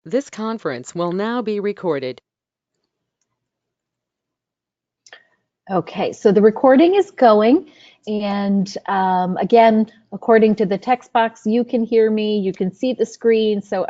This conference will now be recorded. Okay, so the recording is going, and again, according to the text box, you can hear me, you can see the screen, so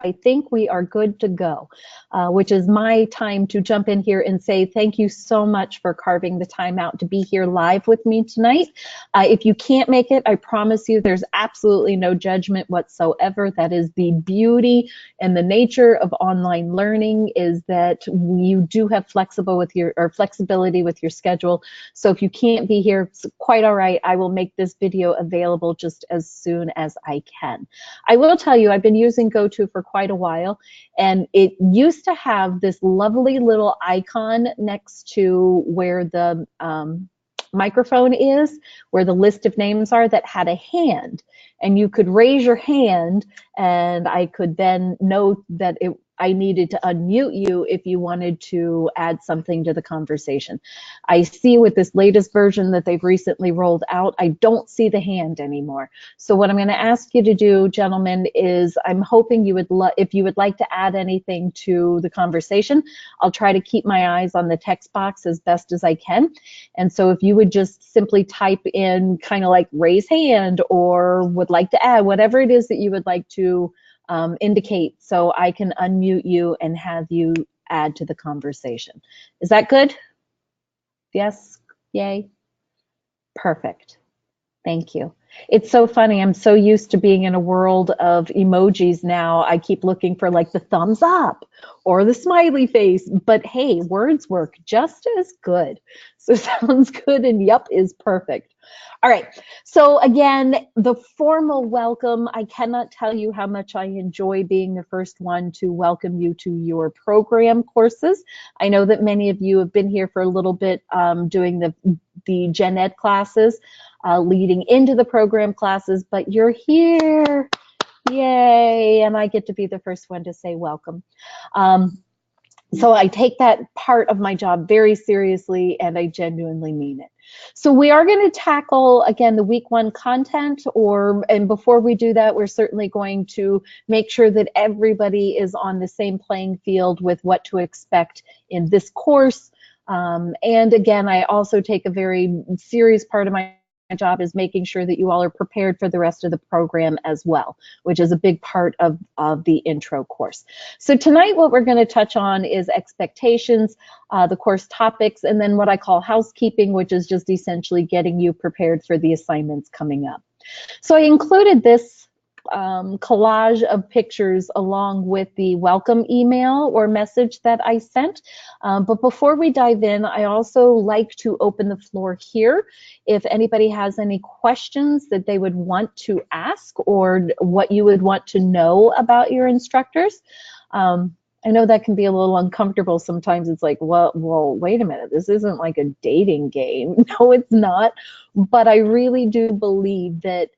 I think we are good to go, which is my time to jump in here and say thank you so much for carving the time out to be here live with me tonight. If you can't make it, I promise you there's absolutely no judgment whatsoever. That is the beauty and the nature of online learning, is that you do have flexibility with your schedule. So if you can't be here, it's quite all right. I will make this video available just as soon as I can. I will tell you, I've been using GoTo for quite a while, and it used to have this lovely little icon next to where the microphone is, where the list of names are, that had a hand, and you could raise your hand and I could then know that I needed to unmute you if you wanted to add something to the conversation. I see with this latest version that they've recently rolled out, I don't see the hand anymore. So what I'm going to ask you to do, gentlemen, is I'm hoping you would, if you would like to add anything to the conversation, I'll try to keep my eyes on the text box as best as I can. And so if you would just simply type in kind of like raise hand or would like to add, whatever it is that you would like to indicate, so I can unmute you and have you add to the conversation. Is that good? Yes? Yay? Perfect. Thank you. It's so funny. I'm so used to being in a world of emojis now. I keep looking for like the thumbs up or the smiley face, but hey, words work just as good. So sounds good, and yup is perfect. All right, so again, the formal welcome. I cannot tell you how much I enjoy being the first one to welcome you to your program courses. I know that many of you have been here for a little bit doing the gen ed classes, leading into the program classes, but you're here, yay, and I get to be the first one to say welcome. So I take that part of my job very seriously, and I genuinely mean it. So we are going to tackle, again, the week 1 content, and before we do that, we're certainly going to make sure that everybody is on the same playing field with what to expect in this course. And again, I also take a very serious part of my job is making sure that you all are prepared for the rest of the program as well, which is a big part of the intro course. So tonight what we're going to touch on is expectations, the course topics, and then what I call housekeeping, which is just essentially getting you prepared for the assignments coming up. So I included this collage of pictures along with the welcome email or message that I sent. But before we dive in, I also like to open the floor here. If anybody has any questions that they would want to ask or what you would want to know about your instructors. I know that can be a little uncomfortable sometimes. It's like, well, wait a minute. This isn't like a dating game. No, it's not. But I really do believe that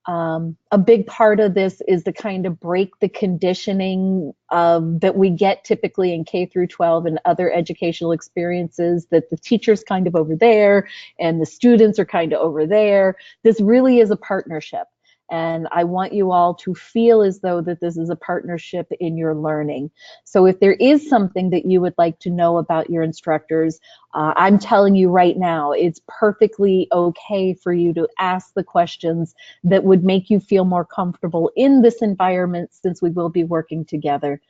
a big part of this is to kind of break the conditioning that we get typically in K through 12 and other educational experiences, that the teacher's kind of over there and the students are kind of over there. This really is a partnership. And I want you all to feel as though that this is a partnership in your learning. So if there is something that you would like to know about your instructors, I'm telling you right now, it's perfectly okay for you to ask the questions that would make you feel more comfortable in this environment, since we will be working together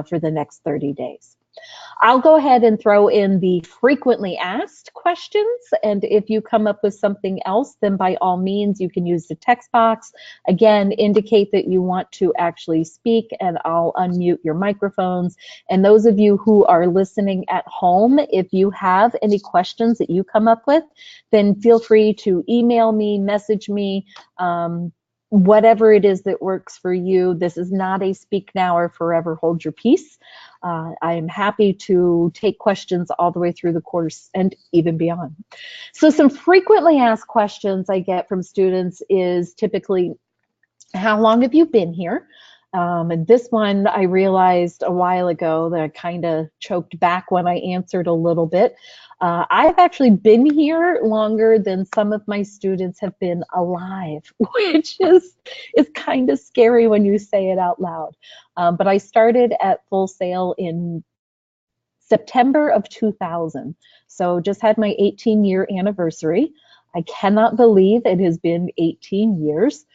for the next 30 days. I'll go ahead and throw in the frequently asked questions, and if you come up with something else, then by all means you can use the text box. Again, indicate that you want to actually speak, and I'll unmute your microphones. And those of you who are listening at home, if you have any questions that you come up with, then feel free to email me, message me, whatever it is that works for you. This is not a speak now or forever hold your peace. I am happy to take questions all the way through the course and even beyond. So some frequently asked questions I get from students is typically, how long have you been here? And this one I realized a while ago that I kind of choked back when I answered a little bit. I've actually been here longer than some of my students have been alive, which is kind of scary when you say it out loud. But I started at Full Sail in September of 2000. So just had my 18-year anniversary. I cannot believe it has been 18 years.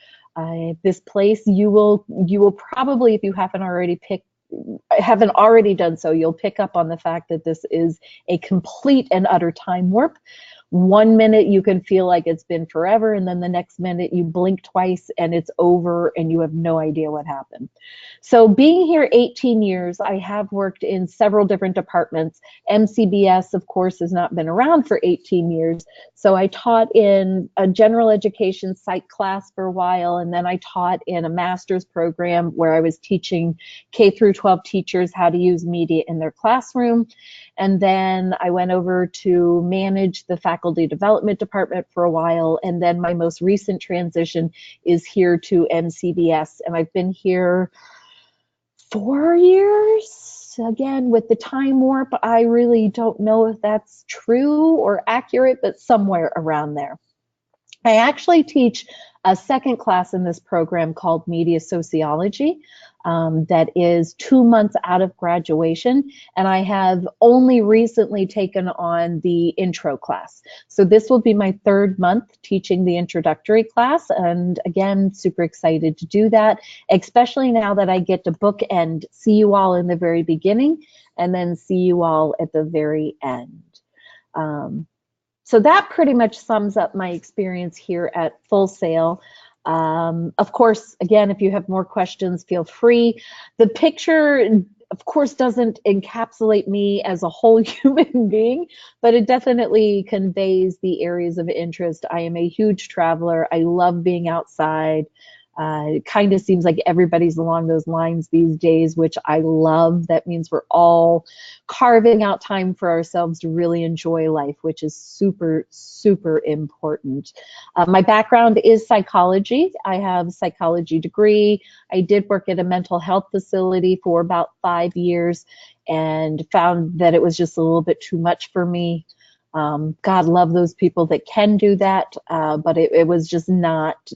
This place you will probably, if you haven't already done so, you'll pick up on the fact that this is a complete and utter time warp. One minute you can feel like it's been forever, and then the next minute you blink twice and it's over and you have no idea what happened. So being here 18 years, I have worked in several different departments. MCBS, of course, has not been around for 18 years. So I taught in a general education psych class for a while, and then I taught in a master's program where I was teaching K through 12 teachers how to use media in their classroom. And then I went over to manage the faculty development department for a while. And then my most recent transition is here to MCBS. And I've been here 4 years. Again, with the time warp, I really don't know if that's true or accurate, but somewhere around there. I actually teach a second class in this program called Media Sociology. That is 2 months out of graduation, and I have only recently taken on the intro class. So this will be my 3rd month teaching the introductory class, and again, super excited to do that, especially now that I get to bookend, see you all in the very beginning, and then see you all at the very end. So that pretty much sums up my experience here at Full Sail. Of course, again, if you have more questions, feel free. The picture, of course, doesn't encapsulate me as a whole human being, but it definitely conveys the areas of interest. I am a huge traveler. I love being outside. It kind of seems like everybody's along those lines these days, which I love. That means we're all carving out time for ourselves to really enjoy life, which is super, super important. My background is psychology. I have a psychology degree. I did work at a mental health facility for about 5 years and found that it was just a little bit too much for me. God love those people that can do that, but it was just not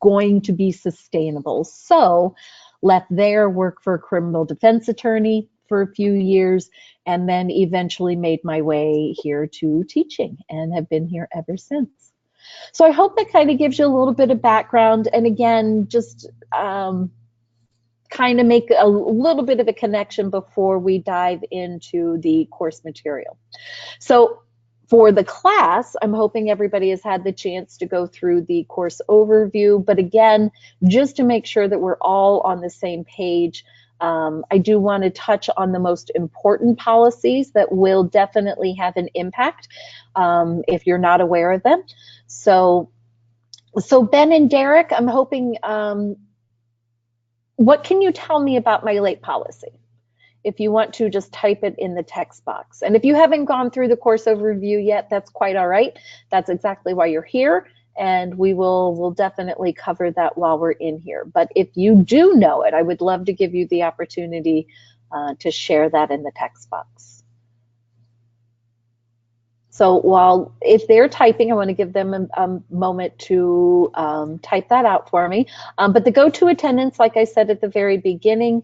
going to be sustainable. So left there, worked for a criminal defense attorney for a few years, and then eventually made my way here to teaching and have been here ever since. So I hope that kind of gives you a little bit of background, and again, just kind of make a little bit of a connection before we dive into the course material. So for the class, I'm hoping everybody has had the chance to go through the course overview, but again, just to make sure that we're all on the same page, I do want to touch on the most important policies that will definitely have an impact if you're not aware of them. So Ben and Derek, I'm hoping, what can you tell me about my late policy? If you want to, just type it in the text box. And if you haven't gone through the course overview yet, that's quite all right. That's exactly why you're here, and we'll definitely cover that while we're in here. But if you do know it, I would love to give you the opportunity to share that in the text box. So if they're typing, I want to give them a moment to type that out for me. But the go-to attendance, like I said at the very beginning,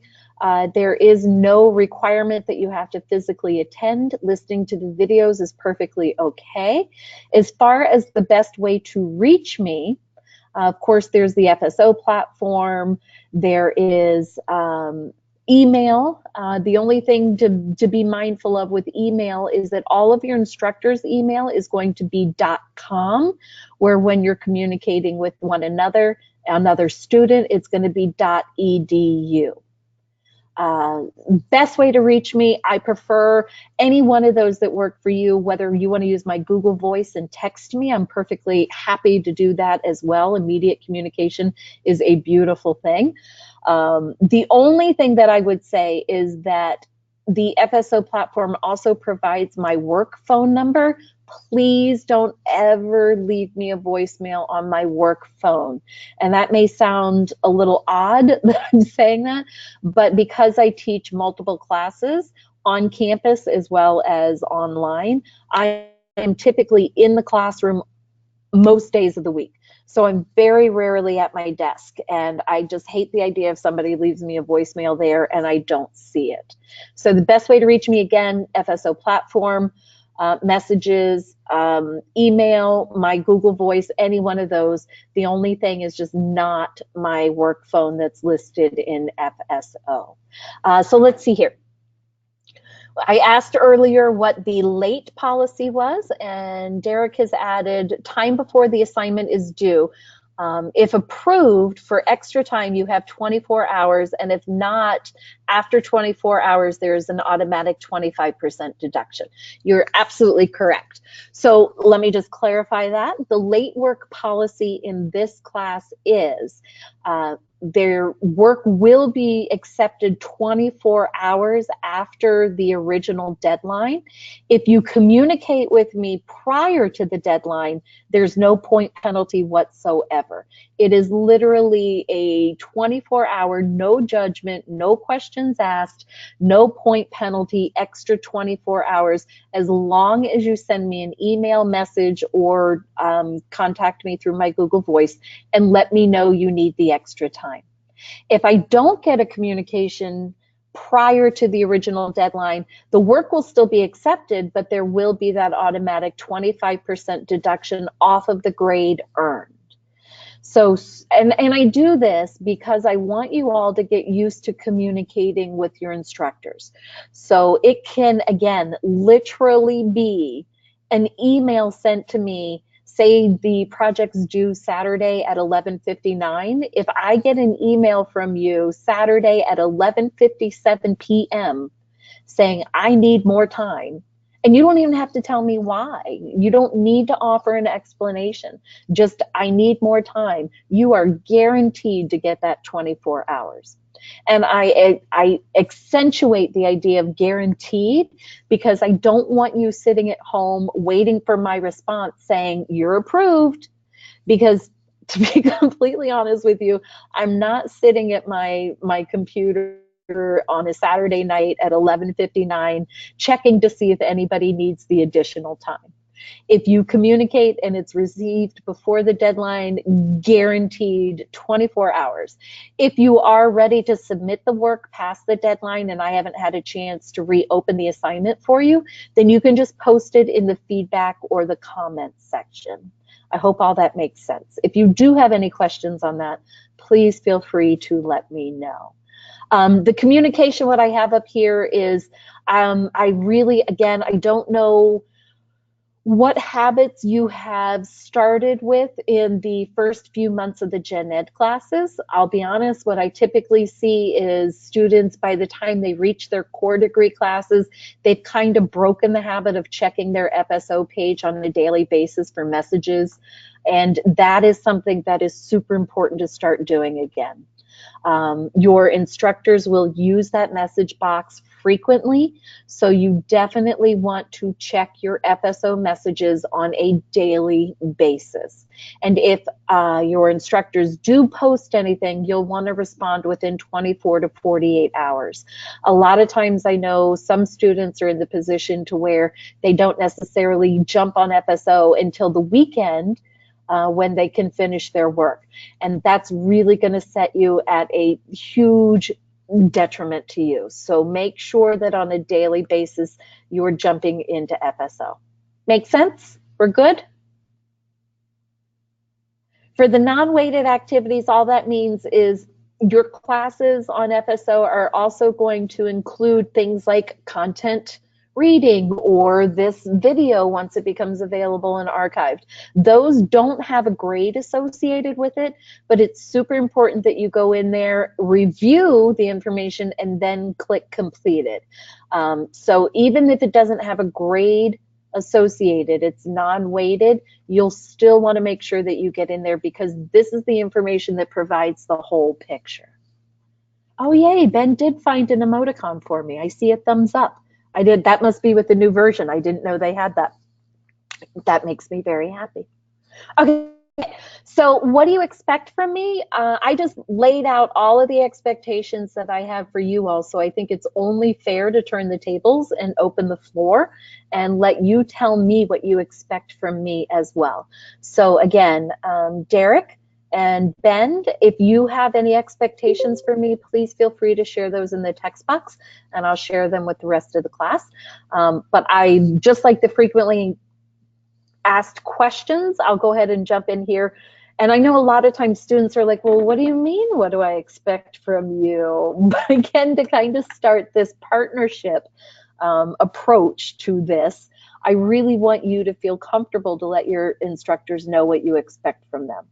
there is no requirement that you have to physically attend. Listening to the videos is perfectly okay. As far as the best way to reach me, of course, there's the FSO platform. There is email. The only thing to be mindful of with email is that all of your instructors' email is going to be .com, where when you're communicating with another student, it's going to be .edu. Best way to reach me, I prefer any one of those that work for you. Whether you want to use my Google Voice and text me, I'm perfectly happy to do that as well. Immediate communication is a beautiful thing. The only thing that I would say is that the FSO platform also provides my work phone number. please don't ever leave me a voicemail on my work phone. And that may sound a little odd that I'm saying that, but because I teach multiple classes on campus as well as online, I am typically in the classroom most days of the week. So I'm very rarely at my desk, and I just hate the idea if somebody leaves me a voicemail there and I don't see it. So the best way to reach me, again, FSO platform, messages, email, my Google Voice, any one of those. The only thing is just not my work phone that's listed in FSO. So let's see here. I asked earlier what the late policy was, and Derek has added time before the assignment is due. If approved for extra time, you have 24 hours, and if not, after 24 hours, there's an automatic 25% deduction. You're absolutely correct. So let me just clarify that. The late work policy in this class is their work will be accepted 24 hours after the original deadline. If you communicate with me prior to the deadline, there's no point penalty whatsoever. It is literally a 24-hour, no judgment, no questions asked, no point penalty, extra 24 hours, as long as you send me an email message or contact me through my Google Voice and let me know you need the extra time. If I don't get a communication prior to the original deadline, the work will still be accepted, but there will be that automatic 25% deduction off of the grade earned. So, and I do this because I want you all to get used to communicating with your instructors. So it can, again, literally be an email sent to me, say the project's due Saturday at 11:59. If I get an email from you Saturday at 11:57 p.m. saying, I need more time, and you don't even have to tell me why. You don't need to offer an explanation. Just, I need more time. You are guaranteed to get that 24 hours. And I accentuate the idea of guaranteed because I don't want you sitting at home waiting for my response saying, you're approved. Because to be completely honest with you, I'm not sitting at my computer on a Saturday night at 11:59 checking to see if anybody needs the additional time. If you communicate and it's received before the deadline, guaranteed 24 hours. If you are ready to submit the work past the deadline and I haven't had a chance to reopen the assignment for you, then you can just post it in the feedback or the comments section. I hope all that makes sense. If you do have any questions on that, please feel free to let me know. The communication, what I have up here is, I really, again, I don't know what habits you have started with in the first few months of the Gen Ed classes. I'll be honest, what I typically see is students, by the time they reach their core degree classes, they've kind of broken the habit of checking their FSO page on a daily basis for messages. And that is something that is super important to start doing again. Your instructors will use that message box frequently, so you definitely want to check your FSO messages on a daily basis. And if your instructors do post anything, you'll want to respond within 24 to 48 hours. A lot of times I know some students are in the position to where they don't necessarily jump on FSO until the weekend, when they can finish their work. And that's really going to set you at a huge detriment to you. So make sure that on a daily basis, you're jumping into FSO. Make sense? We're good? For the non-weighted activities, all that means is your classes on FSO are also going to include things like content reading or this video once it becomes available and archived. Those don't have a grade associated with it, but it's super important that you go in there, review the information, and then click completed. So even if it doesn't have a grade associated, it's non-weighted, you'll still want to make sure that you get in there because this is the information that provides the whole picture. Oh yay, Ben did find an emoticon for me. I see a thumbs up. I did. That must be with the new version. I didn't know they had that. That makes me very happy. Okay. So what do you expect from me? I just laid out all of the expectations that I have for you all. So I think it's only fair to turn the tables and open the floor and let you tell me what you expect from me as well. So again, Derek and Ben, if you have any expectations for me, please feel free to share those in the text box and I'll share them with the rest of the class. But I just like the frequently asked questions, I'll go ahead and jump in here. And I know a lot of times students are like, well, what do you mean? What do I expect from you? But again, to kind of start this partnership approach to this, I really want you to feel comfortable to let your instructors know what you expect from them.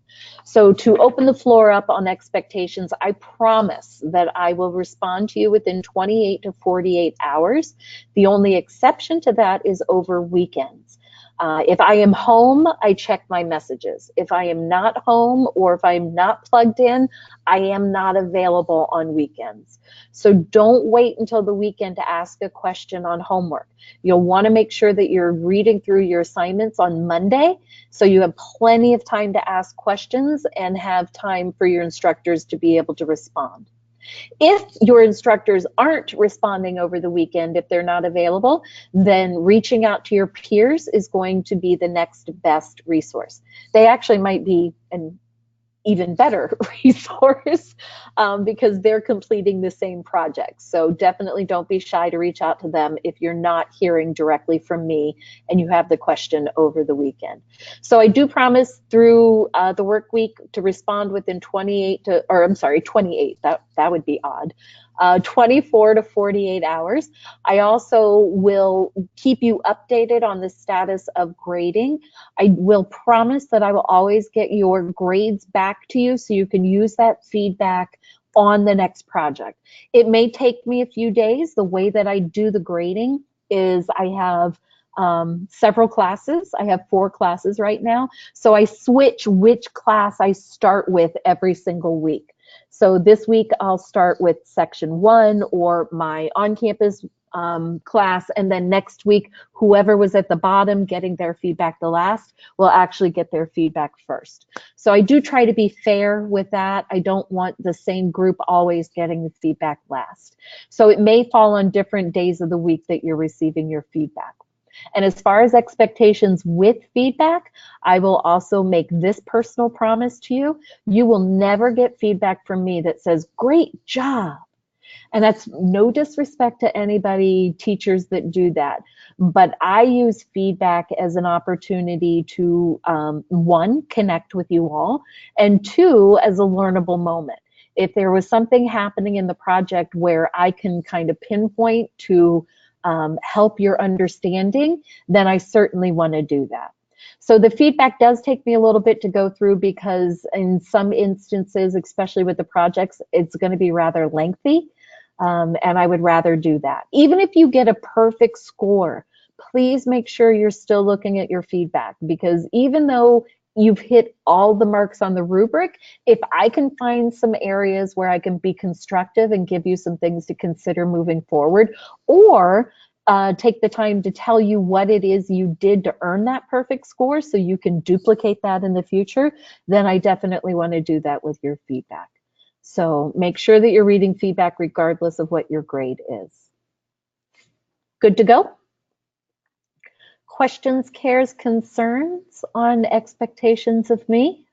So to open the floor up on expectations, I promise that I will respond to you within 28 to 48 hours. The only exception to that is over weekends. If I am home, I check my messages. If I am not home or if I'm not plugged in, I am not available on weekends. So don't wait until the weekend to ask a question on homework. You'll want to make sure that you're reading through your assignments on Monday so you have plenty of time to ask questions and have time for your instructors to be able to respond. If your instructors aren't responding over the weekend, if they're not available, then reaching out to your peers is going to be the next best resource. They actually might be an even better resource because they're completing the same project. So definitely don't be shy to reach out to them if you're not hearing directly from me and you have the question over the weekend. So I do promise through the work week to respond within 28, that would be odd. 24 to 48 hours. I also will keep you updated on the status of grading. I will promise that I will always get your grades back to you so you can use that feedback on the next project. It may take me a few days. The way that I do the grading is I have several classes. I have 4 classes right now. So I switch which class I start with every single week. So this week I'll start with section 1 or my on-campus class, and then next week whoever was at the bottom getting their feedback the last will actually get their feedback first. So I do try to be fair with that. I don't want the same group always getting the feedback last. So it may fall on different days of the week that you're receiving your feedback. And as far as expectations with feedback, I will also make this personal promise to you. You will never get feedback from me that says, great job. And that's no disrespect to anybody, teachers that do that. But I use feedback as an opportunity to, 1, connect with you all, and 2, as a learnable moment. If there was something happening in the project where I can kind of pinpoint to help your understanding, then I certainly want to do that. So the feedback does take me a little bit to go through because in some instances, especially with the projects, it's going to be rather lengthy. And I would rather do that. Even if you get a perfect score, please make sure you're still looking at your feedback, because even though you've hit all the marks on the rubric, if I can find some areas where I can be constructive and give you some things to consider moving forward, or take the time to tell you what it is you did to earn that perfect score so you can duplicate that in the future, then I definitely want to do that with your feedback. So make sure that you're reading feedback regardless of what your grade is. Good to go? Questions, cares, concerns on expectations of me?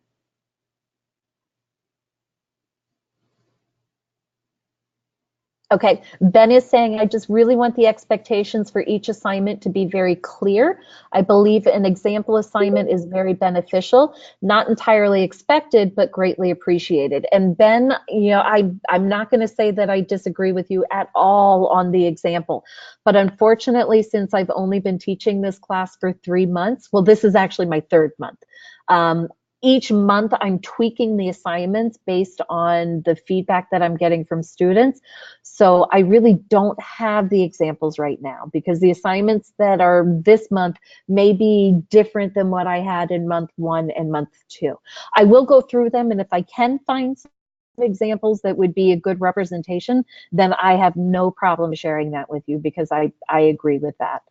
Okay, Ben is saying, I just really want the expectations for each assignment to be very clear. I believe an example assignment is very beneficial, not entirely expected, but greatly appreciated. And Ben, you know, I'm not going to say that I disagree with you at all on the example, but unfortunately, since I've only been teaching this class for 3 months, well, this is actually my 3rd month. Each month I'm tweaking the assignments based on the feedback that I'm getting from students. So I really don't have the examples right now because the assignments that are this month may be different than what I had in month 1 and month 2. I will go through them, and if I can find examples that would be a good representation, then I have no problem sharing that with you, because I agree with that.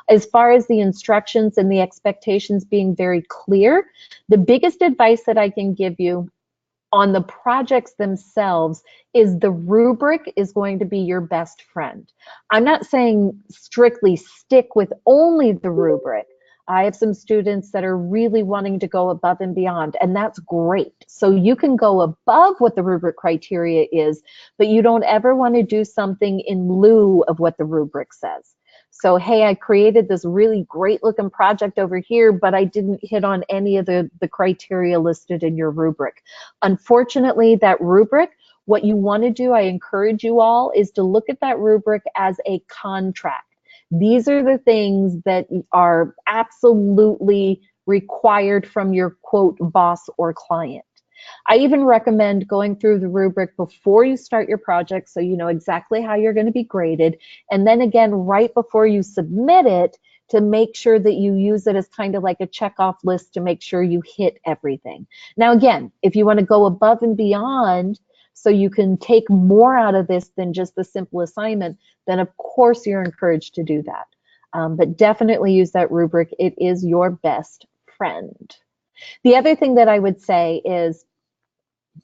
As far as the instructions and the expectations being very clear, the biggest advice that I can give you on the projects themselves is the rubric is going to be your best friend. I'm not saying strictly stick with only the rubric. I have some students that are really wanting to go above and beyond, and that's great. So you can go above what the rubric criteria is, but you don't ever want to do something in lieu of what the rubric says. So, hey, I created this really great looking project over here, but I didn't hit on any of the criteria listed in your rubric. Unfortunately, that rubric, what you want to do, I encourage you all, is to look at that rubric as a contract. These are the things that are absolutely required from your quote boss or client. I even recommend going through the rubric before you start your project, so you know exactly how you're going to be graded, and then again right before you submit it, to make sure that you use it as kind of like a checkoff list to make sure you hit everything. Now again, if you want to go above and beyond so you can take more out of this than just the simple assignment, then of course you're encouraged to do that. But definitely use that rubric. It is your best friend. The other thing that I would say is,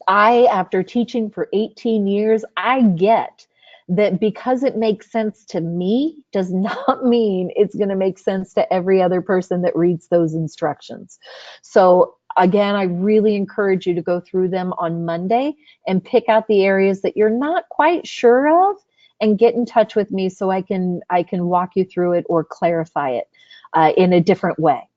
after teaching for 18 years, I get that because it makes sense to me does not mean it's going to make sense to every other person that reads those instructions. So again, I really encourage you to go through them on Monday and pick out the areas that you're not quite sure of, and get in touch with me so I can walk you through it or clarify it in a different way.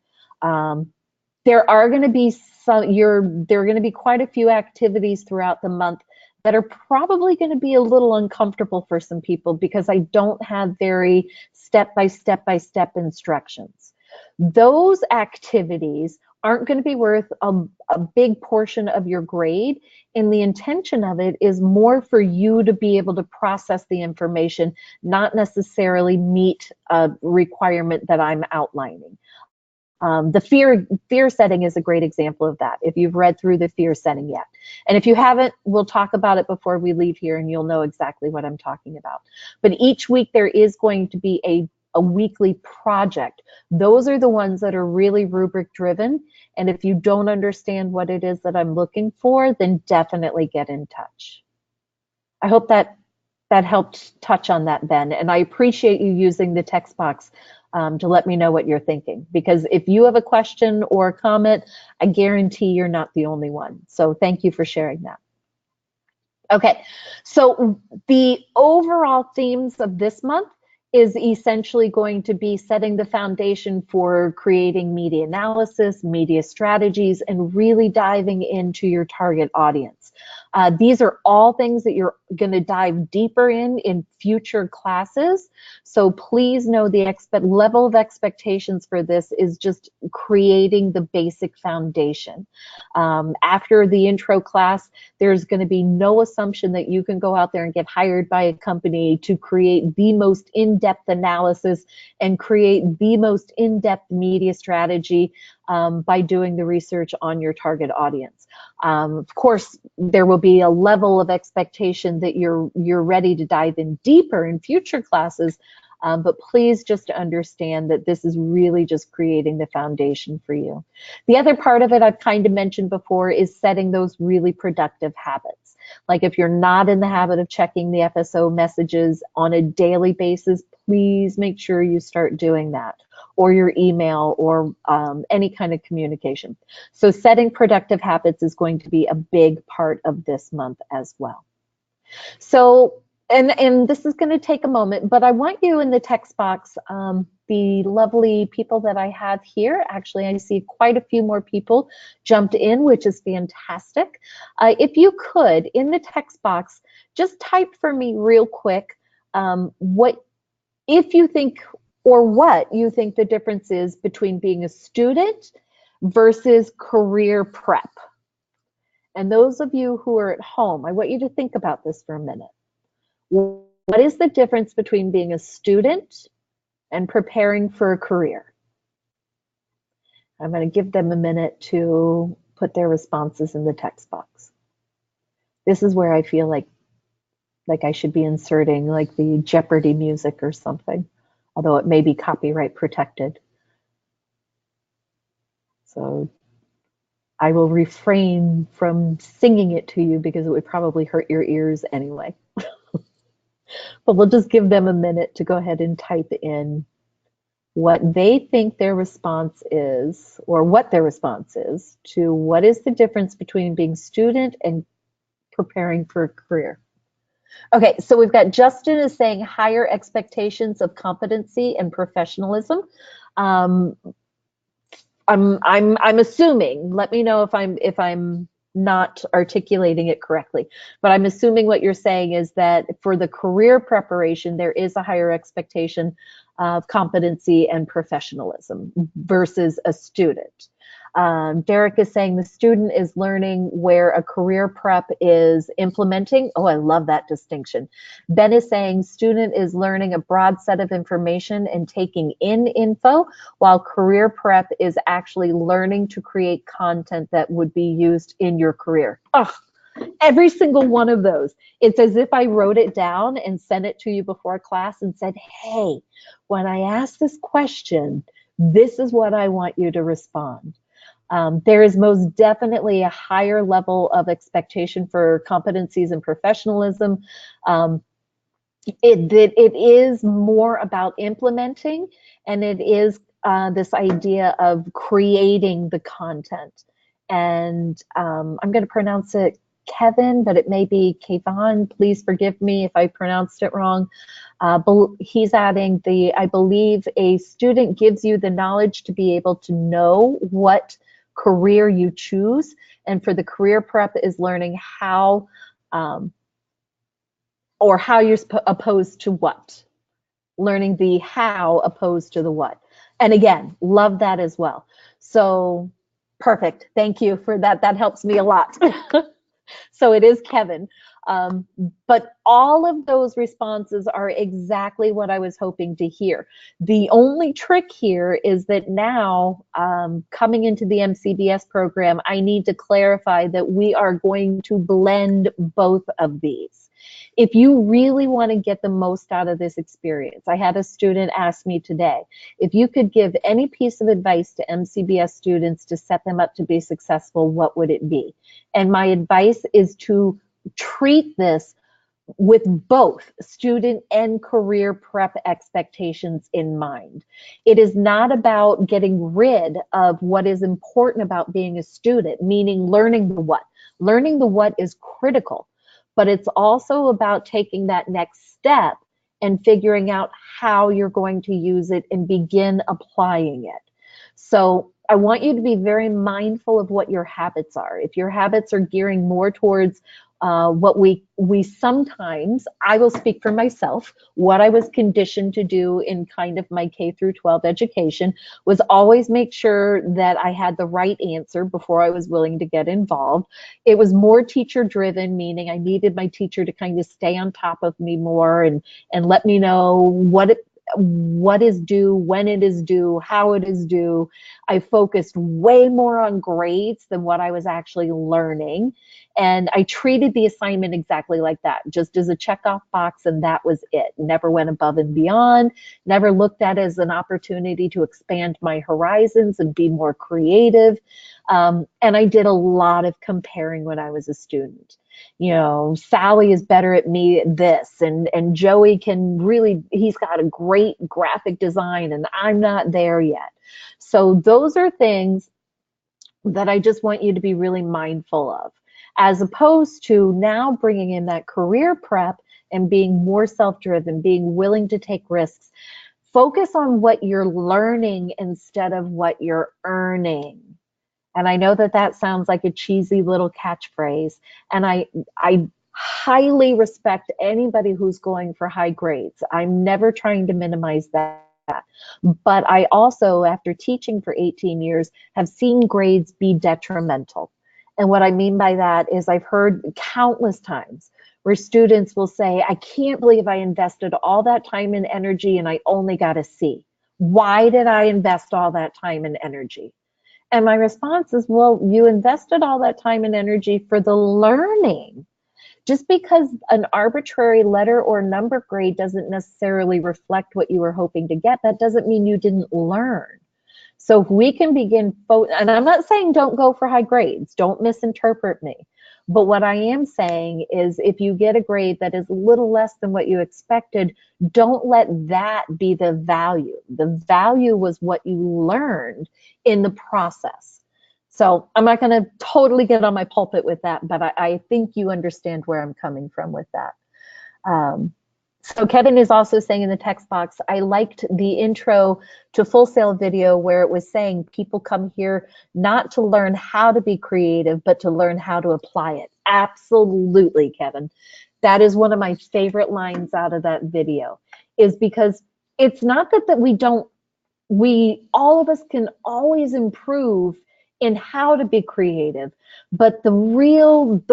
There are going to be there are going to be quite a few activities throughout the month that are probably going to be a little uncomfortable for some people, because I don't have very step-by-step instructions. Those activities aren't going to be worth a big portion of your grade, and the intention of it is more for you to be able to process the information, not necessarily meet a requirement that I'm outlining. The fear setting is a great example of that, if you've read through the fear setting yet. And if you haven't, we'll talk about it before we leave here and you'll know exactly what I'm talking about. But each week there is going to be a weekly project. Those are the ones that are really rubric driven. And if you don't understand what it is that I'm looking for, then definitely get in touch. I hope that helped touch on that, Ben. And I appreciate you using the text box to let me know what you're thinking. Because if you have a question or a comment, I guarantee you're not the only one. So thank you for sharing that. Okay, so the overall themes of this month is essentially going to be setting the foundation for creating media analysis, media strategies, and really diving into your target audience. These are all things that you're going to dive deeper in future classes. So please know the level of expectations for this is just creating the basic foundation. After the intro class, there's going to be no assumption that you can go out there and get hired by a company to create the most in-depth analysis and create the most in-depth media strategy by doing the research on your target audience. Of course, there will be a level of expectation that you're ready to dive in deeper in future classes, but please just understand that this is really just creating the foundation for you. The other part of it I've kind of mentioned before is setting those really productive habits. Like if you're not in the habit of checking the FSO messages on a daily basis, please make sure you start doing that, or your email, or any kind of communication. So setting productive habits is going to be a big part of this month as well. So, and this is going to take a moment, but I want you in the text box, the lovely people that I have here. Actually, I see quite a few more people jumped in, which is fantastic. If you could, in the text box, just type for me real quick what you think the difference is between being a student versus career prep. And those of you who are at home, I want you to think about this for a minute. What is the difference between being a student and preparing for a career? I'm going to give them a minute to put their responses in the text box. This is where I feel like I should be inserting like the Jeopardy music or something, although it may be copyright protected. So I will refrain from singing it to you because it would probably hurt your ears anyway. But we'll just give them a minute to go ahead and type in what they think their response is, or what their response is to what is the difference between being student and preparing for a career. Okay, so we've got Justin is saying higher expectations of competency and professionalism. Um, I'm assuming. Let me know if I'm not articulating it correctly. But I'm assuming what you're saying is that for the career preparation, there is a higher expectation of competency and professionalism versus a student. Derek is saying the student is learning where a career prep is implementing. Oh, I love that distinction. Ben is saying student is learning a broad set of information and taking in info, while career prep is actually learning to create content that would be used in your career. Oh, every single one of those. It's as if I wrote it down and sent it to you before class and said, hey, when I ask this question, this is what I want you to respond. There is most definitely a higher level of expectation for competencies and professionalism. It is more about implementing, and it is this idea of creating the content. And I'm going to pronounce it Kevin, but it may be Kevon. Please forgive me if I pronounced it wrong. He's adding I believe a student gives you the knowledge to be able to know what career you choose, and for the career prep is learning how or how you're opposed to what, learning the how opposed to the what. And again, love that as well. So perfect, thank you for that. That helps me a lot. So it is Kevin. But all of those responses are exactly what I was hoping to hear. The only trick here is that now, coming into the MCBS program, I need to clarify that we are going to blend both of these. If you really want to get the most out of this experience, I had a student ask me today, if you could give any piece of advice to MCBS students to set them up to be successful, what would it be? And my advice is to treat this with both student and career prep expectations in mind. It is not about getting rid of what is important about being a student, meaning learning the what. Learning the what is critical, but it's also about taking that next step and figuring out how you're going to use it and begin applying it. So I want you to be very mindful of what your habits are. If your habits are gearing more towards what we sometimes, I will speak for myself, what I was conditioned to do in kind of my K through 12 education was always make sure that I had the right answer before I was willing to get involved. It was more teacher driven, meaning I needed my teacher to kind of stay on top of me more and let me know what is due, when it is due, how it is due. I focused way more on grades than what I was actually learning. And I treated the assignment exactly like that, just as a checkoff box, and that was it. Never went above and beyond, never looked at it as an opportunity to expand my horizons and be more creative. And I did a lot of comparing when I was a student. You know, Sally is better at me at this, and Joey can really, he's got a great graphic design and I'm not there yet. So those are things that I just want you to be really mindful of, as opposed to now bringing in that career prep and being more self-driven, being willing to take risks. Focus on what you're learning instead of what you're earning. And I know that that sounds like a cheesy little catchphrase, and I highly respect anybody who's going for high grades. I'm never trying to minimize that. But I also, after teaching for 18 years, have seen grades be detrimental. And what I mean by that is I've heard countless times where students will say, I can't believe I invested all that time and energy and I only got a C. Why did I invest all that time and energy? And my response is, well, you invested all that time and energy for the learning. Just because an arbitrary letter or number grade doesn't necessarily reflect what you were hoping to get, that doesn't mean you didn't learn. So if we can begin, and I'm not saying don't go for high grades, don't misinterpret me. But what I am saying is if you get a grade that is a little less than what you expected, don't let that be the value. The value was what you learned in the process. So I'm not going to totally get on my pulpit with that, but I think you understand where I'm coming from with that. So Kevin is also saying in the text box, I liked the intro to Full Sail video where it was saying people come here not to learn how to be creative, but to learn how to apply it. Absolutely, Kevin. That is one of my favorite lines out of that video, is because it's not that all of us can always improve in how to be creative, but the real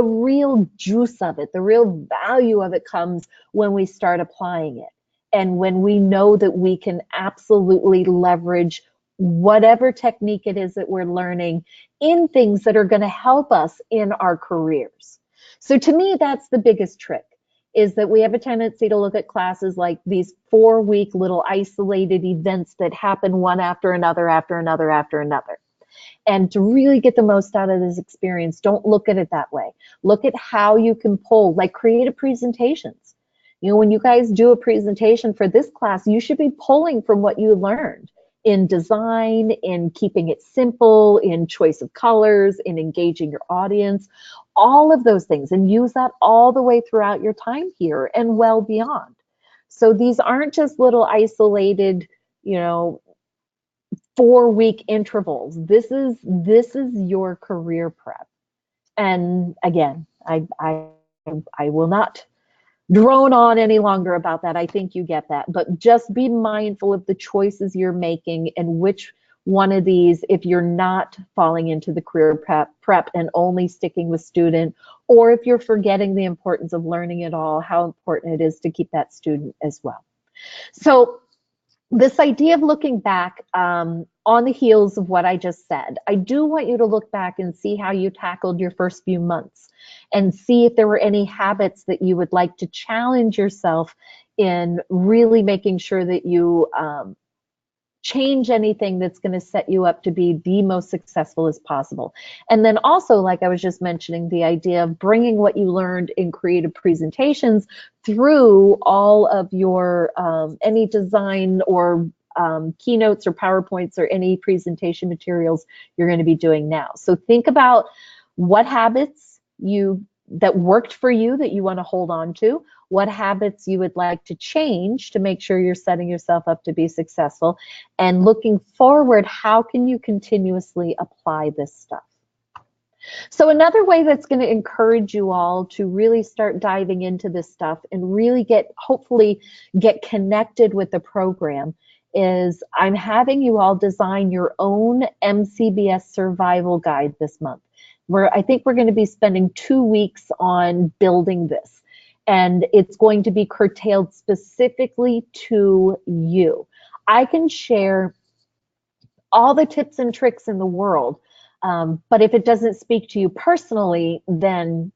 juice of it, the real value of it comes when we start applying it, and when we know that we can absolutely leverage whatever technique it is that we're learning in things that are going to help us in our careers. So to me, that's the biggest trick, is that we have a tendency to look at classes like these 4-week little isolated events that happen one after another, after another, after another. And to really get the most out of this experience, don't look at it that way. Look at how you can pull, like creative presentations. You know, when you guys do a presentation for this class, you should be pulling from what you learned in design, in keeping it simple, in choice of colors, in engaging your audience, all of those things, and use that all the way throughout your time here and well beyond. So these aren't just little isolated, 4-week intervals. This is your career prep. And again, I will not drone on any longer about that. I think you get that. But just be mindful of the choices you're making and which one of these, if you're not falling into the career prep and only sticking with student, or if you're forgetting the importance of learning it all, how important it is to keep that student as well. So this idea of looking back on the heels of what I just said, I do want you to look back and see how you tackled your first few months and see if there were any habits that you would like to challenge yourself in, really making sure that you change anything that's going to set you up to be the most successful as possible. And then also, like I was just mentioning, the idea of bringing what you learned in creative presentations through all of your any design or keynotes or PowerPoints or any presentation materials you're going to be doing now. So think about what habits that worked for you that you want to hold on to, what habits you would like to change to make sure you're setting yourself up to be successful, and looking forward, how can you continuously apply this stuff? So another way that's going to encourage you all to really start diving into this stuff and really hopefully get connected with the program is I'm having you all design your own MCBS survival guide this month. I think we're going to be spending 2 weeks on building this, and it's going to be curtailed specifically to you. I can share all the tips and tricks in the world, but if it doesn't speak to you personally, then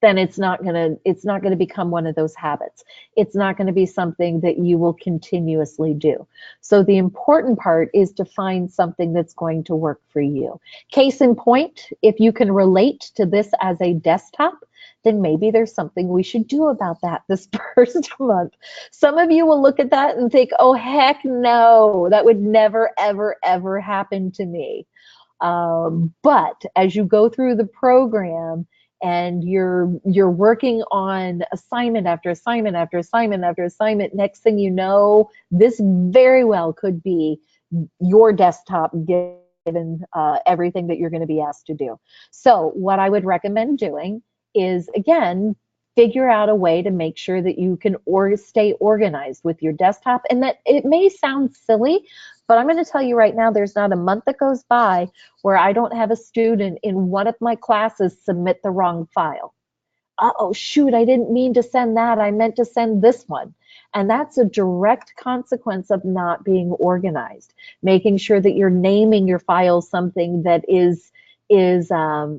it's not gonna become one of those habits. It's not gonna be something that you will continuously do. So the important part is to find something that's going to work for you. Case in point, if you can relate to this as a desktop, then maybe there's something we should do about that this first month. Some of you will look at that and think, oh, heck no, that would never, ever, ever happen to me. But as you go through the program, and you're working on assignment after assignment after assignment after assignment, next thing you know, this very well could be your desktop given everything that you're going to be asked to do. So what I would recommend doing is, again, figure out a way to make sure that you can stay organized with your desktop. And that it may sound silly, but I'm going to tell you right now, there's not a month that goes by where I don't have a student in one of my classes submit the wrong file. Uh-oh, shoot, I didn't mean to send that. I meant to send this one. And that's a direct consequence of not being organized, making sure that you're naming your files something that is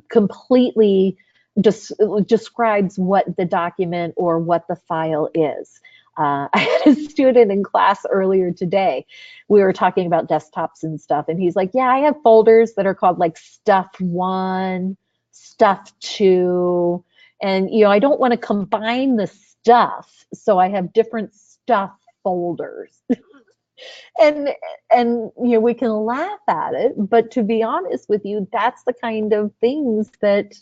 completely describes what the document or what the file is. I had a student in class earlier today. We were talking about desktops and stuff, and he's like, yeah, I have folders that are called like stuff one, stuff two, and I don't want to combine the stuff, so I have different stuff folders. and we can laugh at it, but to be honest with you, that's the kind of things that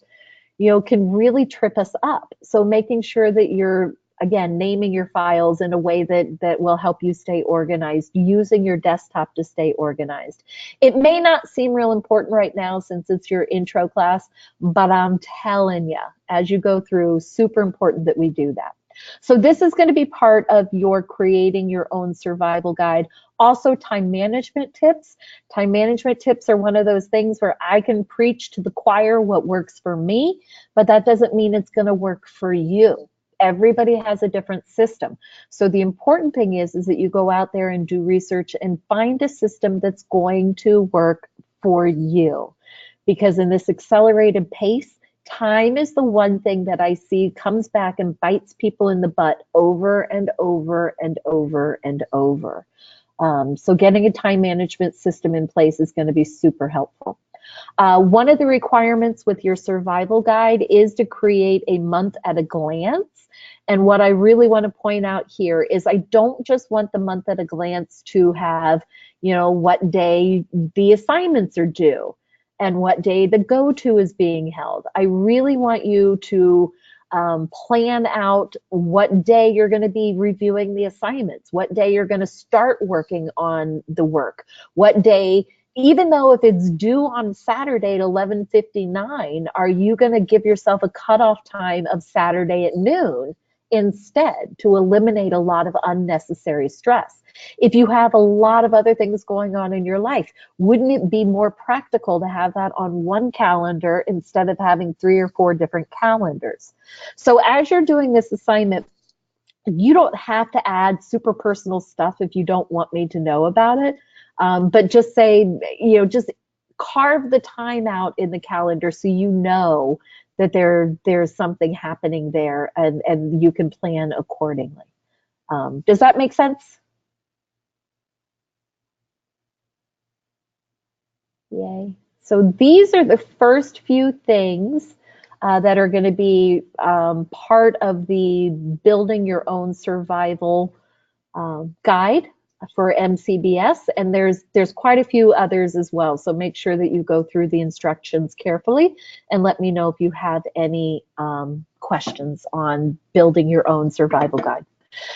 can really trip us up. So making sure that you're, again, naming your files in a way that will help you stay organized, using your desktop to stay organized. It may not seem real important right now since it's your intro class, but I'm telling you, as you go through, super important that we do that. So this is going to be part of your creating your own survival guide. Also, time management tips. Time management tips are one of those things where I can preach to the choir what works for me, but that doesn't mean it's going to work for you. Everybody has a different system. So the important thing is that you go out there and do research and find a system that's going to work for you. Because in this accelerated pace, time is the one thing that I see comes back and bites people in the butt over and over and over and over. So getting a time management system in place is going to be super helpful. One of the requirements with your survival guide is to create a month at a glance. And what I really want to point out here is I don't just want the month at a glance to have, what day the assignments are due and what day the go-to is being held. I really want you to plan out what day you're going to be reviewing the assignments, what day you're going to start working on the work, what day, even though if it's due on Saturday at 11:59, are you going to give yourself a cutoff time of Saturday at noon instead to eliminate a lot of unnecessary stress? If you have a lot of other things going on in your life, wouldn't it be more practical to have that on one calendar instead of having 3 or 4 different calendars? So as you're doing this assignment, you don't have to add super personal stuff if you don't want me to know about it. But just say, just carve the time out in the calendar so you know that there's something happening there and you can plan accordingly. Does that make sense? Yay. So these are the first few things that are going to be part of the building your own survival guide for MCBS, and there's quite a few others as well. So make sure that you go through the instructions carefully and let me know if you have any questions on building your own survival guide.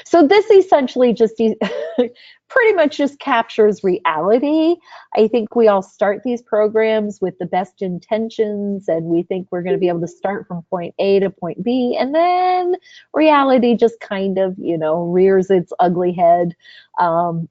So this essentially just pretty much just captures reality. I think we all start these programs with the best intentions and we think we're going to be able to start from point A to point B, and then reality just kind of, rears its ugly head.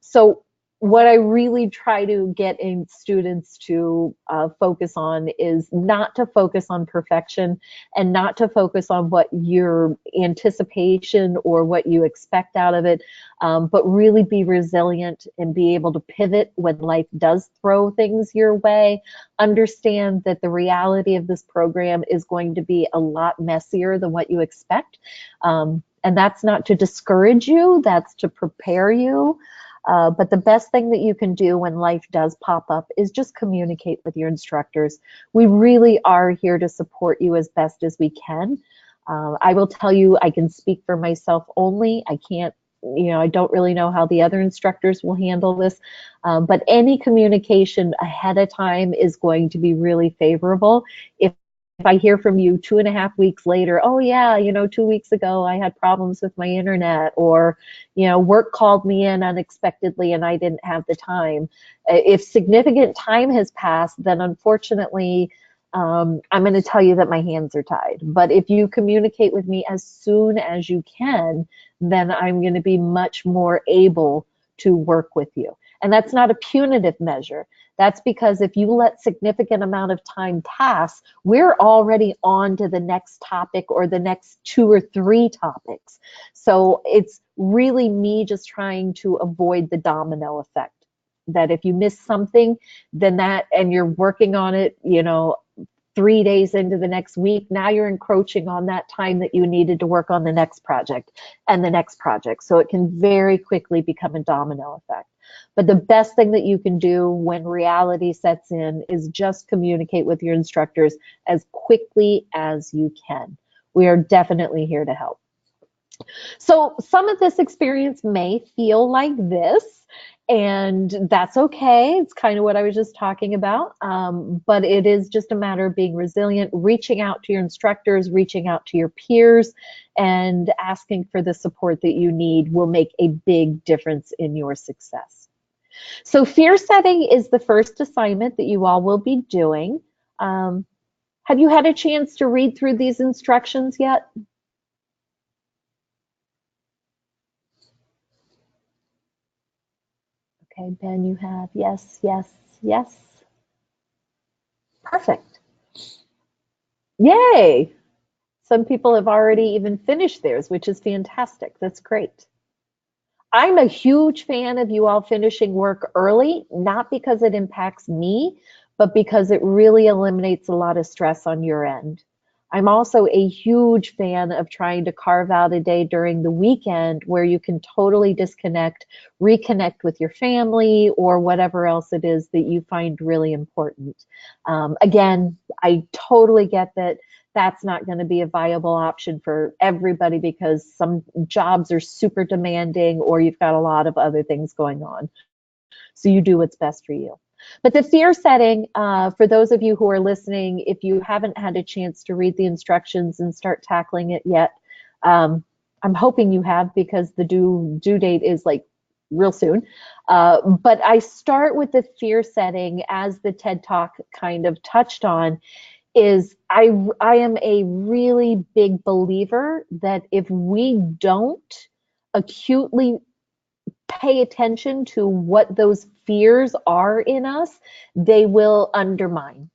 So what I really try to get in students to focus on is not to focus on perfection and not to focus on what your anticipation or what you expect out of it, but really be resilient and be able to pivot when life does throw things your way. Understand that the reality of this program is going to be a lot messier than what you expect. And that's not to discourage you, that's to prepare you. But the best thing that you can do when life does pop up is just communicate with your instructors. We really are here to support you as best as we can. I will tell you, I can speak for myself only. I can't, I don't really know how the other instructors will handle this, but any communication ahead of time is going to be really favorable. If I hear from you 2.5 weeks later, oh yeah, 2 weeks ago I had problems with my internet, or, work called me in unexpectedly and I didn't have the time. If significant time has passed, then unfortunately, I'm going to tell you that my hands are tied. But if you communicate with me as soon as you can, then I'm going to be much more able to work with you. And that's not a punitive measure. That's because if you let significant amount of time pass, we're already on to the next topic or the next 2 or 3 topics. So it's really me just trying to avoid the domino effect. That if you miss something, then and you're working on it, 3 days into the next week, now you're encroaching on that time that you needed to work on the next project and the next project. So it can very quickly become a domino effect. But the best thing that you can do when reality sets in is just communicate with your instructors as quickly as you can. We are definitely here to help. So some of this experience may feel like this, and that's okay. It's kind of what I was just talking about. But it is just a matter of being resilient, reaching out to your instructors, reaching out to your peers, and asking for the support that you need will make a big difference in your success. So fear setting is the first assignment that you all will be doing. Have you had a chance to read through these instructions yet? Okay, Ben, you have. Yes, yes, yes. Perfect. Yay! Some people have already even finished theirs, which is fantastic. That's great. I'm a huge fan of you all finishing work early, not because it impacts me, but because it really eliminates a lot of stress on your end. I'm also a huge fan of trying to carve out a day during the weekend where you can totally disconnect, reconnect with your family, or whatever else it is that you find really important. Again, I totally get that that's not going to be a viable option for everybody because some jobs are super demanding or you've got a lot of other things going on. So you do what's best for you. But the fear setting, for those of you who are listening, if you haven't had a chance to read the instructions and start tackling it yet, I'm hoping you have because the due date is like real soon. But I start with the fear setting as the TED Talk kind of touched on, is I am a really big believer that if we don't acutely pay attention to what those fears are in us, they will undermine.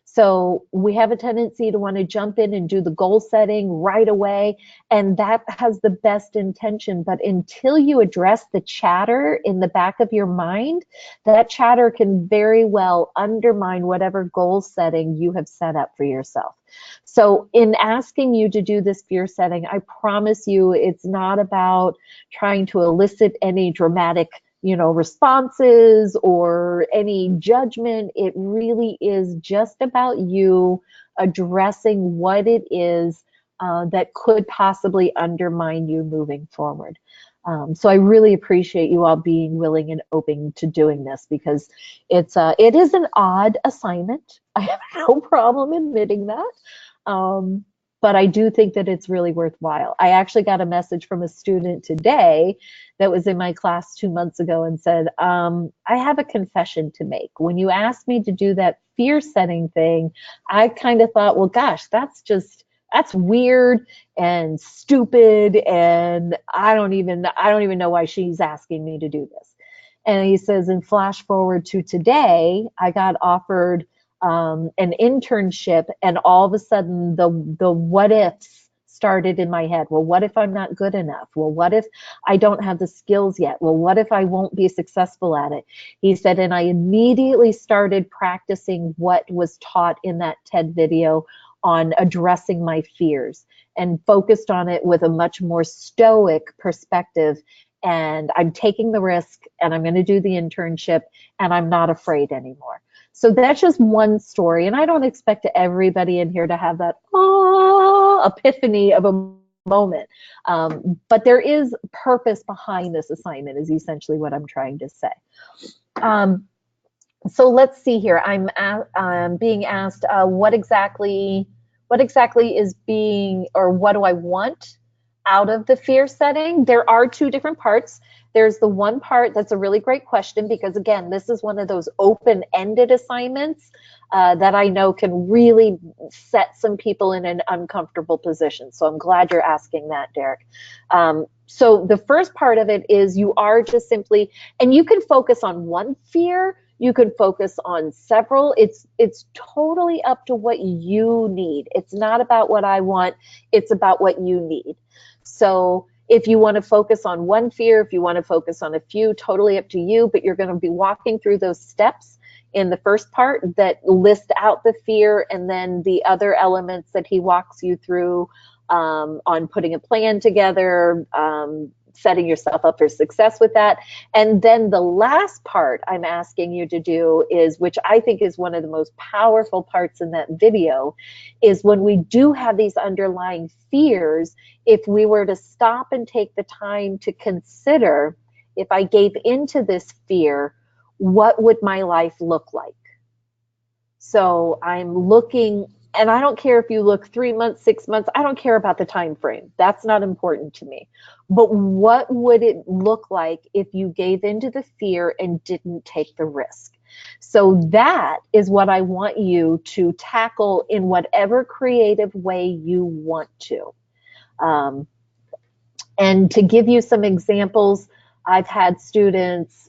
So we have a tendency to want to jump in and do the goal setting right away, and that has the best intention. But until you address the chatter in the back of your mind, that chatter can very well undermine whatever goal setting you have set up for yourself. So in asking you to do this fear setting, I promise you it's not about trying to elicit any dramatic responses or any judgment. It really is just about you addressing what it is that could possibly undermine you moving forward. So I really appreciate you all being willing and open to doing this because it is an odd assignment. I have no problem admitting that. But I do think that it's really worthwhile. I actually got a message from a student today that was in my class 2 months ago and said, I have a confession to make. When you asked me to do that fear setting thing, I kind of thought, well, gosh, that's weird and stupid. And I don't even know why she's asking me to do this. And he says, and flash forward to today, I got offered an internship, and all of a sudden the what ifs started in my head. Well, what if I'm not good enough? Well, what if I don't have the skills yet? Well, what if I won't be successful at it? He said, and I immediately started practicing what was taught in that TED video on addressing my fears and focused on it with a much more stoic perspective. And I'm taking the risk and I'm going to do the internship and I'm not afraid anymore. So that's just one story. And I don't expect everybody in here to have that epiphany of a moment. But there is purpose behind this assignment is essentially what I'm trying to say. So let's see here. I'm being asked what exactly is being, or what do I want out of the fear setting? There are two different parts. There's the one part that's a really great question because, again, this is one of those open-ended assignments that I know can really set some people in an uncomfortable position. So I'm glad you're asking that, Derek. So the first part of it is you are just simply, and you can focus on one fear, you can focus on several. It's totally up to what you need. It's not about what I want, it's about what you need. So if you want to focus on one fear, if you want to focus on a few, totally up to you, but you're going to be walking through those steps in the first part that list out the fear, and then the other elements that he walks you through on putting a plan together, setting yourself up for success with that. And then the last part I'm asking you to do is, which I think is one of the most powerful parts in that video, is when we do have these underlying fears, if we were to stop and take the time to consider, if I gave into this fear, what would my life look like? So I'm looking, and I don't care if you look 3 months, 6 months, I don't care about the time frame. That's not important to me. But what would it look like if you gave into the fear and didn't take the risk? So that is what I want you to tackle in whatever creative way you want to. And to give you some examples, I've had students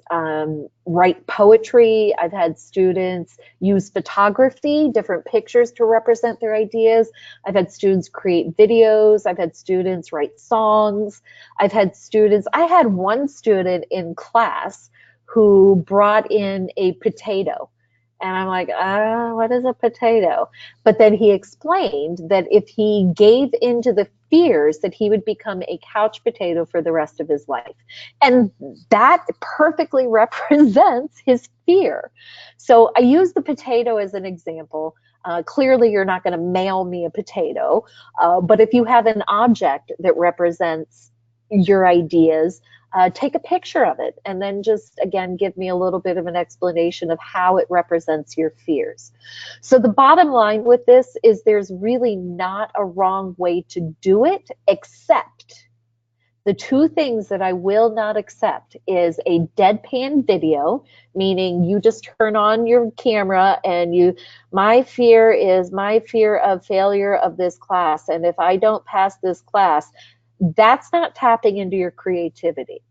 write poetry. I've had students use photography, different pictures to represent their ideas. I've had students create videos. I've had students write songs. I had one student in class who brought in a potato. And I'm like, what is a potato? But then he explained that if he gave into the fears, that he would become a couch potato for the rest of his life. And that perfectly represents his fear. So I use the potato as an example. Clearly, you're not going to mail me a potato. But if you have an object that represents your ideas, take a picture of it, and then just, again, give me a little bit of an explanation of how it represents your fears. So the bottom line with this is there's really not a wrong way to do it, except the two things that I will not accept is a deadpan video, meaning you just turn on your camera and my fear is my fear of failure of this class, and if I don't pass this class, that's not tapping into your creativity.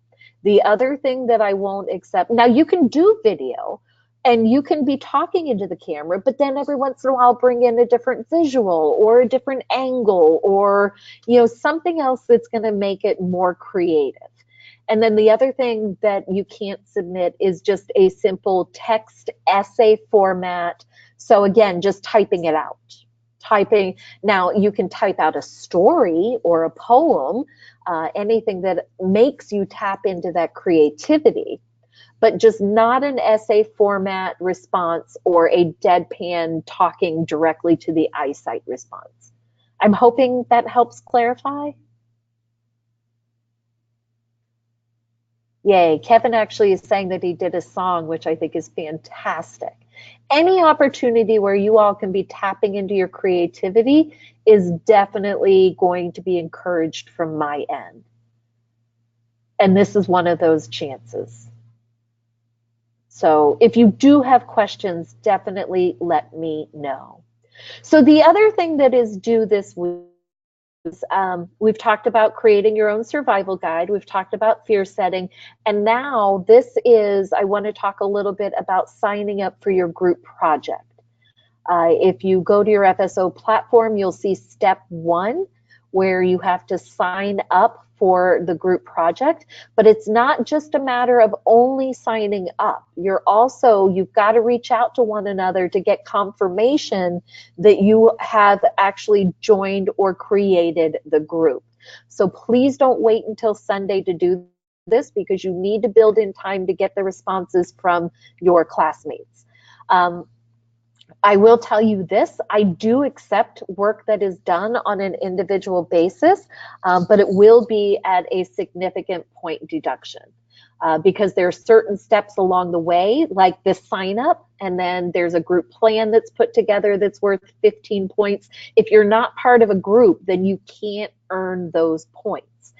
The other thing that I won't accept, now you can do video and you can be talking into the camera, but then every once in a while bring in a different visual or a different angle or something else that's going to make it more creative. And then the other thing that you can't submit is just a simple text essay format. So again, just typing it out. Now you can type out a story or a poem, anything that makes you tap into that creativity, but just not an essay format response or a deadpan talking directly to the eyesight response. I'm hoping that helps clarify. Yay, Kevin actually is saying that he did a song, which I think is fantastic. Any opportunity where you all can be tapping into your creativity is definitely going to be encouraged from my end. And this is one of those chances. So if you do have questions, definitely let me know. So the other thing that is due this week, we've talked about creating your own survival guide. We've talked about fear setting. And now I want to talk a little bit about signing up for your group project. If you go to your FSO platform, you'll see step 1, where you have to sign up for the group project. But it's not just a matter of only signing up. You've got to reach out to one another to get confirmation that you have actually joined or created the group. So please don't wait until Sunday to do this, because you need to build in time to get the responses from your classmates. I will tell you this, I do accept work that is done on an individual basis, but it will be at a significant point deduction, because there are certain steps along the way, like the sign up, and then there's a group plan that's put together that's worth 15 points. If you're not part of a group, then you can't earn those points.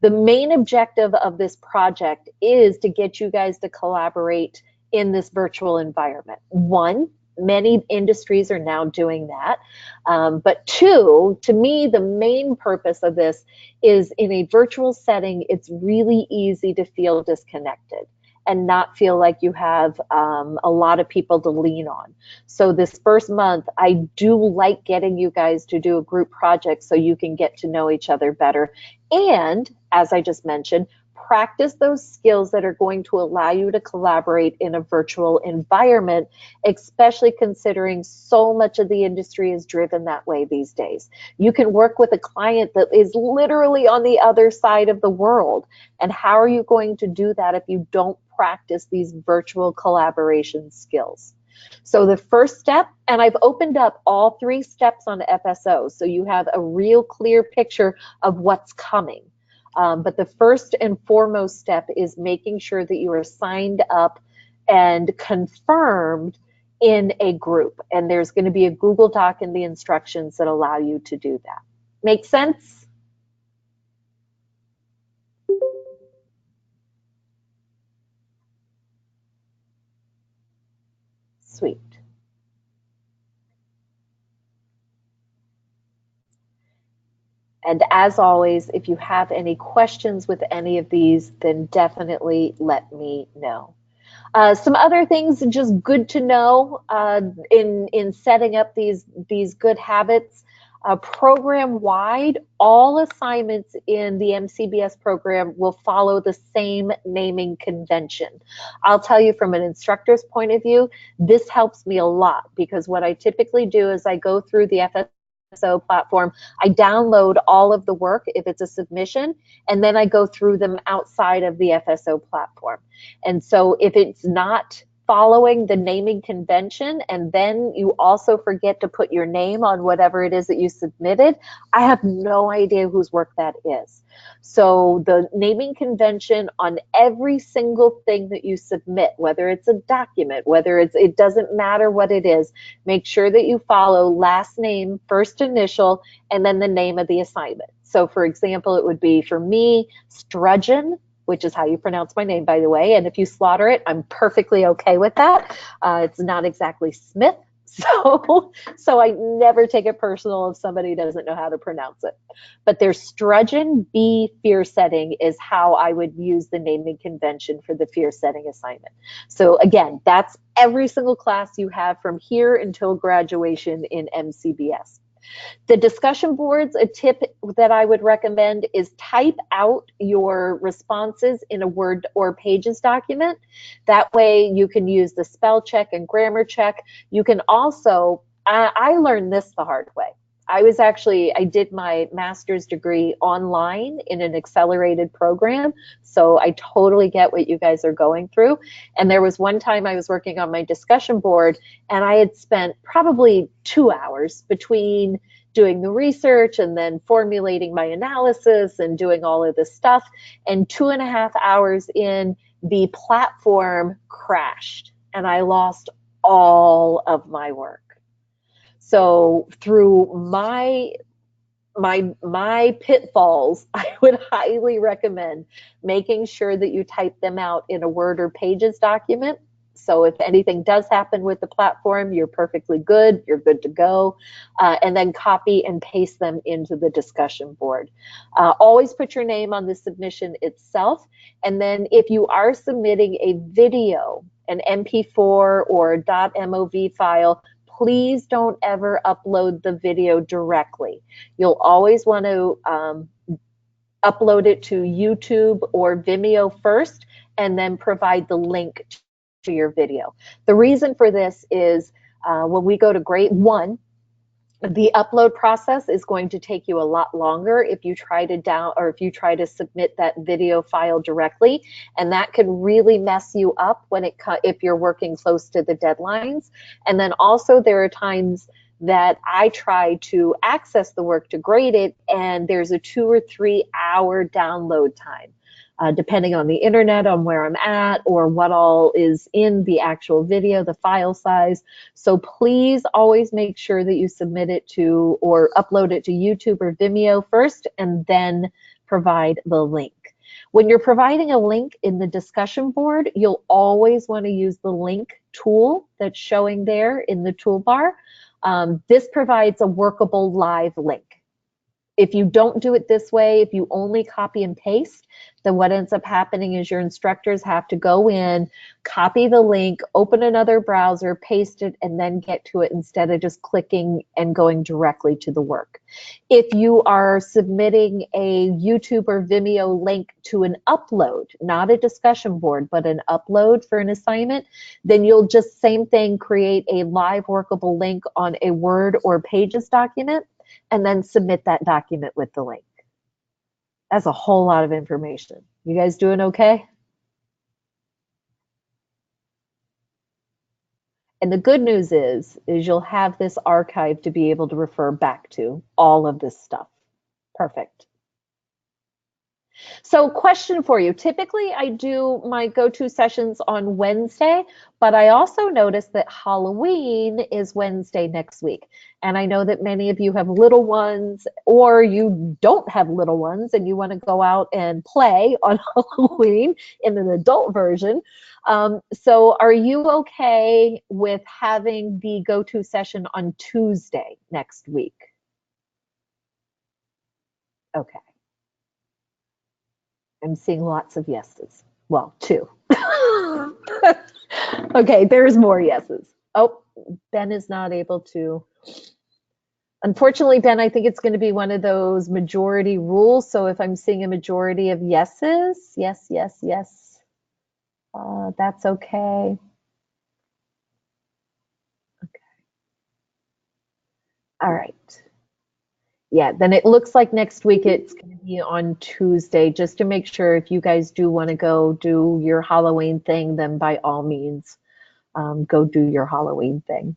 The main objective of this project is to get you guys to collaborate in this virtual environment. 1, many industries are now doing that. But 2, to me, the main purpose of this is in a virtual setting, it's really easy to feel disconnected and not feel like you have a lot of people to lean on. So this first month, I do like getting you guys to do a group project so you can get to know each other better. And as I just mentioned, practice those skills that are going to allow you to collaborate in a virtual environment, especially considering so much of the industry is driven that way these days. You can work with a client that is literally on the other side of the world. And how are you going to do that if you don't practice these virtual collaboration skills? So the first step, and I've opened up all 3 steps on FSO, so you have a real clear picture of what's coming. But the first and foremost step is making sure that you are signed up and confirmed in a group. And there's going to be a Google Doc in the instructions that allow you to do that. Make sense? Sweet. And as always, if you have any questions with any of these, then definitely let me know. Some other things just good to know in setting up these good habits. Program-wide, all assignments in the MCBS program will follow the same naming convention. I'll tell you from an instructor's point of view, this helps me a lot because what I typically do is I go through the FSO platform, I download all of the work if it's a submission, and then I go through them outside of the FSO platform. And so if it's not following the naming convention and then you also forget to put your name on whatever it is that you submitted, I have no idea whose work that is. So the naming convention on every single thing that you submit, whether it's a document, whether it doesn't matter what it is, make sure that you follow last name, first initial, and then the name of the assignment. So for example, it would be for me, Strudgeon, which is how you pronounce my name, by the way. And if you slaughter it, I'm perfectly okay with that. It's not exactly Smith. So I never take it personal if somebody doesn't know how to pronounce it. But there's Strudgeon B fear setting is how I would use the naming convention for the fear setting assignment. So again, that's every single class you have from here until graduation in MCBS. The discussion boards, a tip that I would recommend is type out your responses in a Word or Pages document. That way you can use the spell check and grammar check. You can also, I learned this the hard way. I did my master's degree online in an accelerated program, so I totally get what you guys are going through. And there was one time I was working on my discussion board, and I had spent probably 2 hours between doing the research and then formulating my analysis and doing all of this stuff. And 2.5 hours in, the platform crashed, and I lost all of my work. So through my pitfalls, I would highly recommend making sure that you type them out in a Word or Pages document. So if anything does happen with the platform, you're perfectly good, you're good to go, and then copy and paste them into the discussion board. Always put your name on the submission itself, and then if you are submitting a video, an MP4 or a .mov file, please don't ever upload the video directly. You'll always want to upload it to YouTube or Vimeo first, and then provide the link to your video. The reason for this is when we go to grade 1, the upload process is going to take you a lot longer if you try to submit that video file directly, and that can really mess you up if you're working close to the deadlines. And then also there are times that I try to access the work to grade it, and there's a 2 or 3 hour download time. Depending on the internet, on where I'm at, or what all is in the actual video, the file size. So please always make sure that you submit it to or upload it to YouTube or Vimeo first, and then provide the link. When you're providing a link in the discussion board, you'll always want to use the link tool that's showing there in the toolbar. This provides a workable live link. If you don't do it this way, if you only copy and paste, then what ends up happening is your instructors have to go in, copy the link, open another browser, paste it, and then get to it instead of just clicking and going directly to the work. If you are submitting a YouTube or Vimeo link to an upload, not a discussion board, but an upload for an assignment, then you'll just, same thing, create a live workable link on a Word or Pages document, and then submit that document with the link. That's a whole lot of information. You guys doing okay? And the good news is you'll have this archive to be able to refer back to all of this stuff. Perfect. So question for you. Typically I do my go-to sessions on Wednesday, but I also noticed that Halloween is Wednesday next week. And I know that many of you have little ones, or you don't have little ones and you want to go out and play on Halloween in an adult version. So are you okay with having the go-to session on Tuesday next week? Okay. I'm seeing lots of yeses. Well, 2. Okay, there's more yeses. Oh, Ben is not able to. Unfortunately, Ben, I think it's going to be one of those majority rules. So if I'm seeing a majority of yeses, yes, yes, yes, that's okay. Okay. All right. Yeah, then it looks like next week it's going to be on Tuesday, just to make sure if you guys do want to go do your Halloween thing, then by all means, go do your Halloween thing.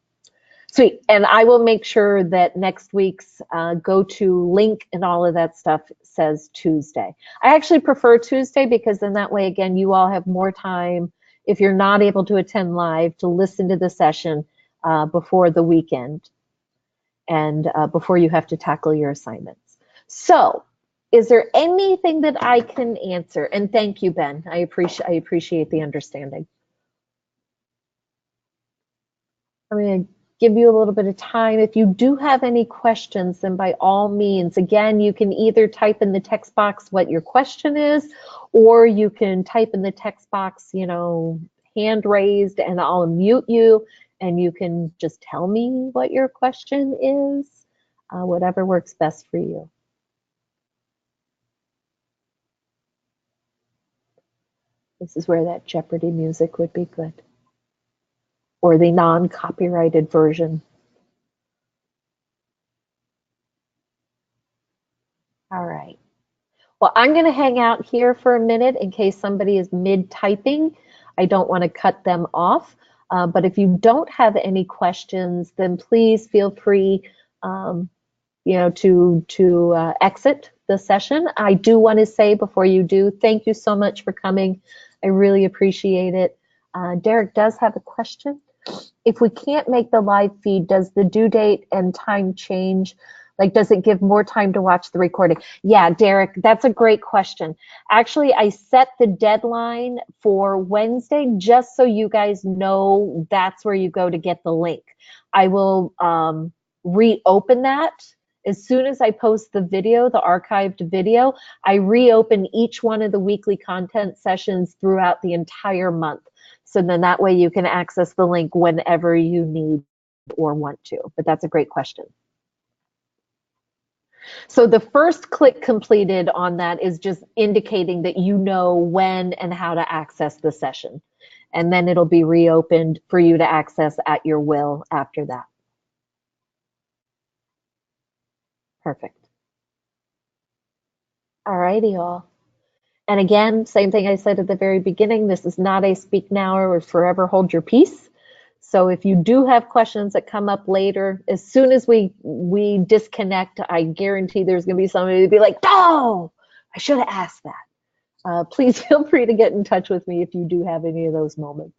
Sweet. And I will make sure that next week's go-to link and all of that stuff says Tuesday. I actually prefer Tuesday because then that way, again, you all have more time, if you're not able to attend live, to listen to the session before the weekend and before you have to tackle your assignments. So is there anything that I can answer? And thank you, Ben. I appreciate the understanding. I'm going to give you a little bit of time. If you do have any questions, then by all means, again, you can either type in the text box what your question is, or you can type in the text box, you know, hand raised, and I'll mute you, and you can just tell me what your question is, whatever works best for you. This is where that Jeopardy music would be good, or the non-copyrighted version. All right. Well, I'm going to hang out here for a minute in case somebody is mid-typing. I don't want to cut them off. But if you don't have any questions, then please feel free, to exit the session. I do want to say before you do, thank you so much for coming. I really appreciate it. Derek does have a question. If we can't make the live feed, does the due date and time change? Like, does it give more time to watch the recording? Yeah, Derek, that's a great question. Actually, I set the deadline for Wednesday just so you guys know that's where you go to get the link. I will reopen that. As soon as I post the video, the archived video, I reopen each one of the weekly content sessions throughout the entire month. So then that way you can access the link whenever you need or want to. But that's a great question. So the first click completed on that is just indicating that you know when and how to access the session. And then it'll be reopened for you to access at your will after that. Perfect. All righty, all. And again, same thing I said at the very beginning, this is not a speak now or forever hold your peace. So if you do have questions that come up later, as soon as we disconnect, I guarantee there's going to be somebody to be like, oh, I should have asked that. Please feel free to get in touch with me if you do have any of those moments.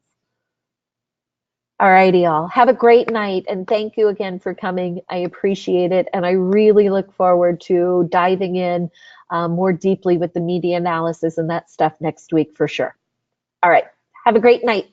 All righty, all. Have a great night, and thank you again for coming. I appreciate it, and I really look forward to diving in more deeply with the media analysis and that stuff next week for sure. All right. Have a great night.